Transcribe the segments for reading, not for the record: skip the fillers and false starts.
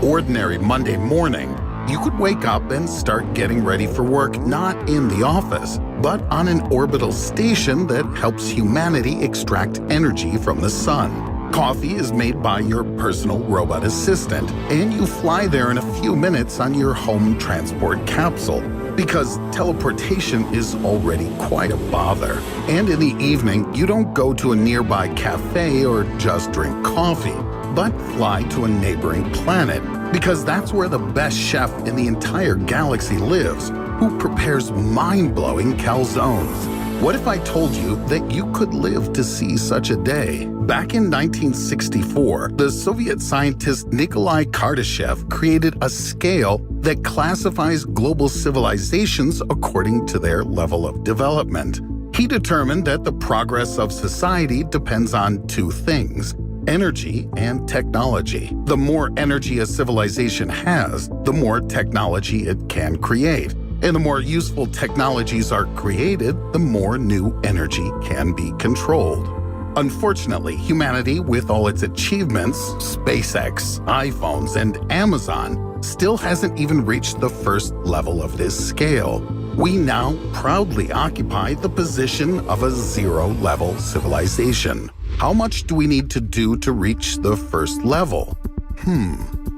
ordinary Monday morning, you could wake up and start getting ready for work not in the office, but on an orbital station that helps humanity extract energy from the sun. Coffee is made by your personal robot assistant, and you fly there in a few minutes on your home transport capsule, because teleportation is already quite a bother. And in the evening, you don't go to a nearby cafe or just drink coffee, but fly to a neighboring planet, because that's where the best chef in the entire galaxy lives, who prepares mind-blowing calzones. What if I told you that you could live to see such a day? Back in 1964, the Soviet scientist Nikolai Kardashev created a scale that classifies global civilizations according to their level of development. He determined that the progress of society depends on two things: energy and technology. The more energy a civilization has, the more technology it can create. And the more useful technologies are created, the more new energy can be controlled. Unfortunately, humanity, with all its achievements, SpaceX, iPhones, and Amazon, still hasn't even reached the first level of this scale. We now proudly occupy the position of a zero-level civilization. How much do we need to do to reach the first level?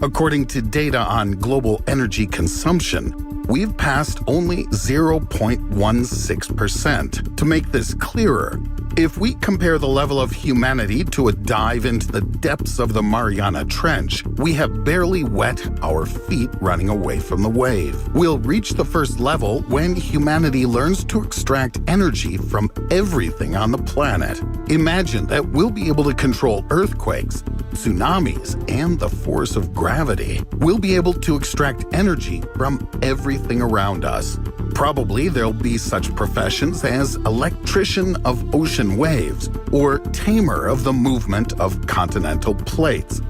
According to data on global energy consumption, we've passed only 0.16%. To make this clearer, if we compare the level of humanity to a dive into the depths of the Mariana Trench, we have barely wet our feet running away from the wave. We'll reach the first level when humanity learns to extract energy from everything on the planet. Imagine that we'll be able to control earthquakes, tsunamis, and the force of gravity. We'll be able to extract energy from everything around us. Probably there'll be such professions as electrician of ocean waves or tamer of the movement of continental plates.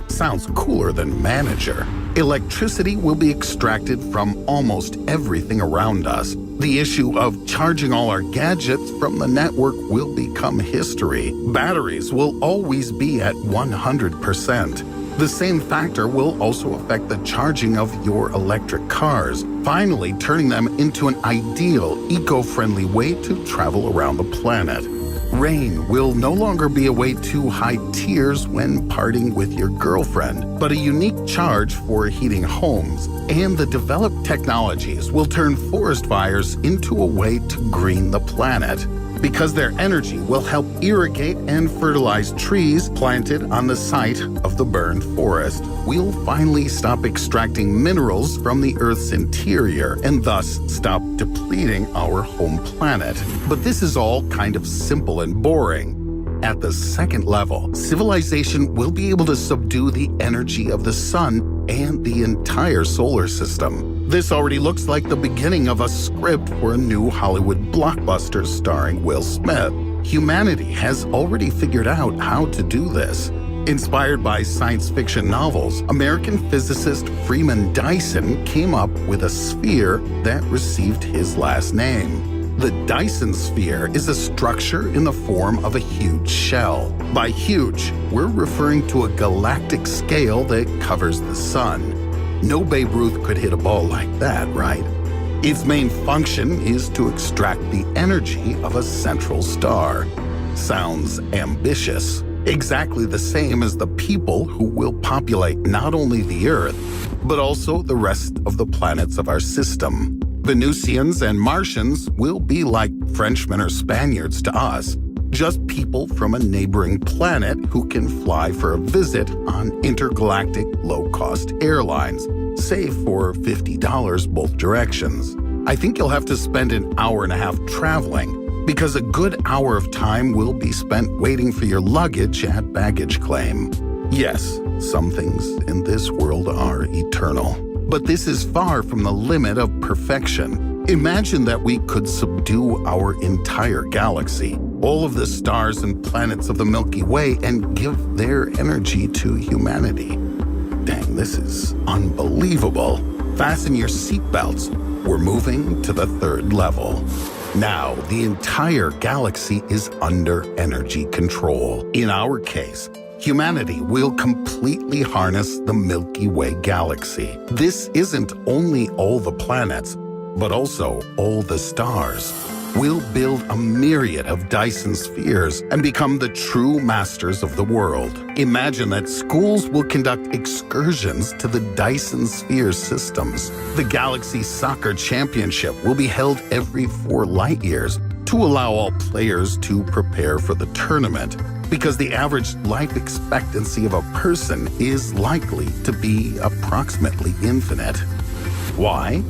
Sounds cooler than manager. Electricity will be extracted from almost everything around us. The issue of charging all our gadgets from the network will become history. Batteries will always be at 100%. The same factor will also affect the charging of your electric cars, finally turning them into an ideal, eco-friendly way to travel around the planet. Rain will no longer be a way to hide tears when parting with your girlfriend, but a unique charge for heating homes. And the developed technologies will turn forest fires into a way to green the planet, because their energy will help irrigate and fertilize trees planted on the site of the burned forest. We'll finally stop extracting minerals from the Earth's interior and thus stop depleting our home planet. But this is all kind of simple and boring. At the second level, civilization will be able to subdue the energy of the sun and the entire solar system. This already looks like the beginning of a script for a new Hollywood blockbuster starring Will Smith. Humanity has already figured out how to do this. Inspired by science fiction novels, American physicist Freeman Dyson came up with a sphere that received his last name. The Dyson sphere is a structure in the form of a huge shell. By huge, we're referring to a galactic scale that covers the sun. No Babe Ruth could hit a ball like that, right? Its main function is to extract the energy of a central star. Sounds ambitious. Exactly the same as the people who will populate not only the Earth, but also the rest of the planets of our system. Venusians and Martians will be like Frenchmen or Spaniards to us, just people from a neighboring planet who can fly for a visit on intergalactic low-cost airlines, save for $50 both directions. I think you'll have to spend an hour and a half traveling, because a good hour of time will be spent waiting for your luggage at baggage claim. Yes, some things in this world are eternal. But this is far from the limit of perfection. Imagine that we could subdue our entire galaxy, all of the stars and planets of the Milky Way, and give their energy to humanity. Dang, this is unbelievable. Fasten your seatbelts. We're moving to the third level. Now, the entire galaxy is under energy control. In our case, humanity will completely harness the Milky Way galaxy. This isn't only all the planets, but also all the stars. We'll build a myriad of Dyson spheres and become the true masters of the world. Imagine that schools will conduct excursions to the Dyson sphere systems. The Galaxy Soccer Championship will be held every 4 light years to allow all players to prepare for the tournament, because the average life expectancy of a person is likely to be approximately infinite. Why?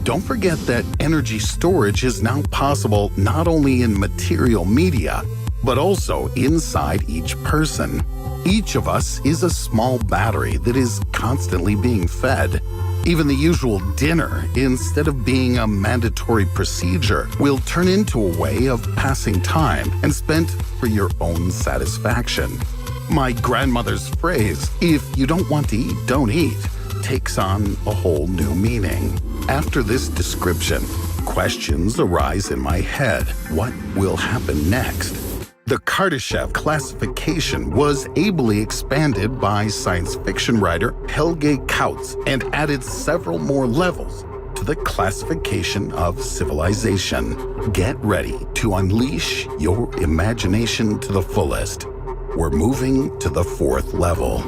Don't forget that energy storage is now possible not only in material media, but also inside each person. Each of us is a small battery that is constantly being fed. Even the usual dinner, instead of being a mandatory procedure, will turn into a way of passing time and spent for your own satisfaction. My grandmother's phrase, "If you don't want to eat, don't eat," takes on a whole new meaning. After this description, questions arise in my head. What will happen next? The Kardashev classification was ably expanded by science fiction writer Helge Kautz and added several more levels to the classification of civilization. Get ready to unleash your imagination to the fullest. We're moving to the 4th level.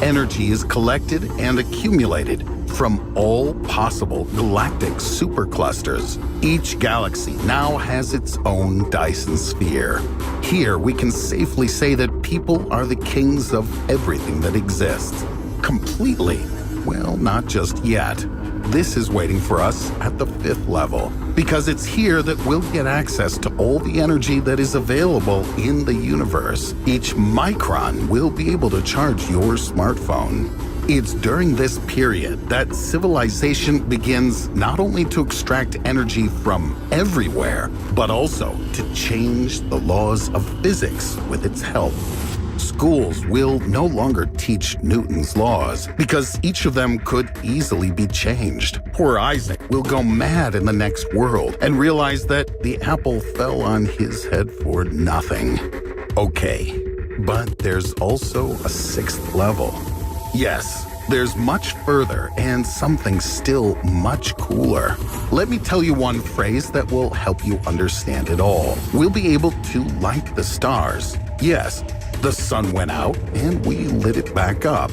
Energy is collected and accumulated from all possible galactic superclusters. Each galaxy now has its own Dyson sphere. Here we can safely say that people are the kings of everything that exists. Completely. Well, not just yet. This is waiting for us at the 5th level, because it's here that we'll get access to all the energy that is available in the universe. Each micron will be able to charge your smartphone. It's during this period that civilization begins not only to extract energy from everywhere, but also to change the laws of physics with its help. Schools will no longer teach Newton's laws, because each of them could easily be changed. Poor Isaac will go mad in the next world and realize that the apple fell on his head for nothing. Okay, but there's also a 6th level. Yes, there's much further and something still much cooler. Let me tell you one phrase that will help you understand it all. We'll be able to light the stars. Yes, the sun went out and we lit it back up.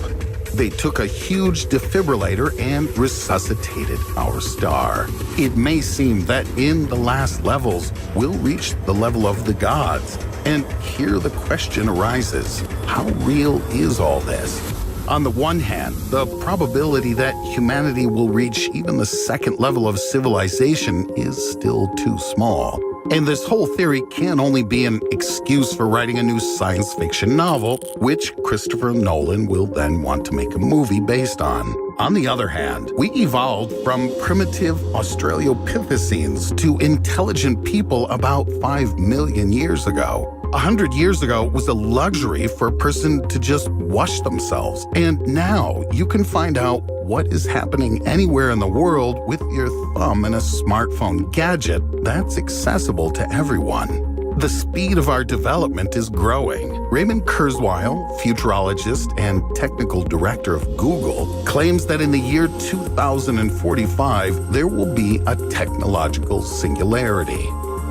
They took a huge defibrillator and resuscitated our star. It may seem that in the last levels, we'll reach the level of the gods. And here the question arises, how real is all this? On the one hand, the probability that humanity will reach even the 2nd level of civilization is still too small. And this whole theory can only be an excuse for writing a new science fiction novel, which Christopher Nolan will then want to make a movie based on. On the other hand, we evolved from primitive Australopithecines to intelligent people about 5 million years ago. 100 years ago was a luxury for a person to just wash themselves. And now you can find out what is happening anywhere in the world with your thumb in a smartphone gadget that's accessible to everyone. The speed of our development is growing. Raymond Kurzweil, futurologist and technical director of Google, claims that in the year 2045, there will be a technological singularity.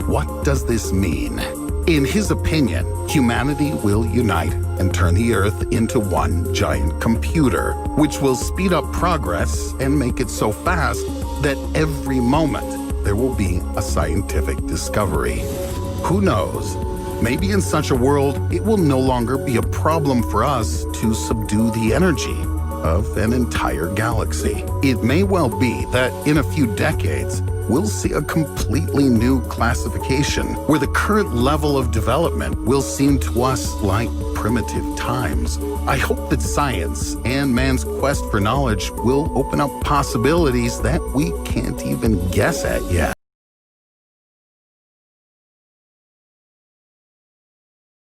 What does this mean? In his opinion, humanity will unite and turn the Earth into one giant computer, which will speed up progress and make it so fast that every moment there will be a scientific discovery. Who knows? Maybe in such a world, it will no longer be a problem for us to subdue the energy of an entire galaxy. It may well be that in a few decades, we'll see a completely new classification where the current level of development will seem to us like primitive times. I hope that science and man's quest for knowledge will open up possibilities that we can't even guess at yet.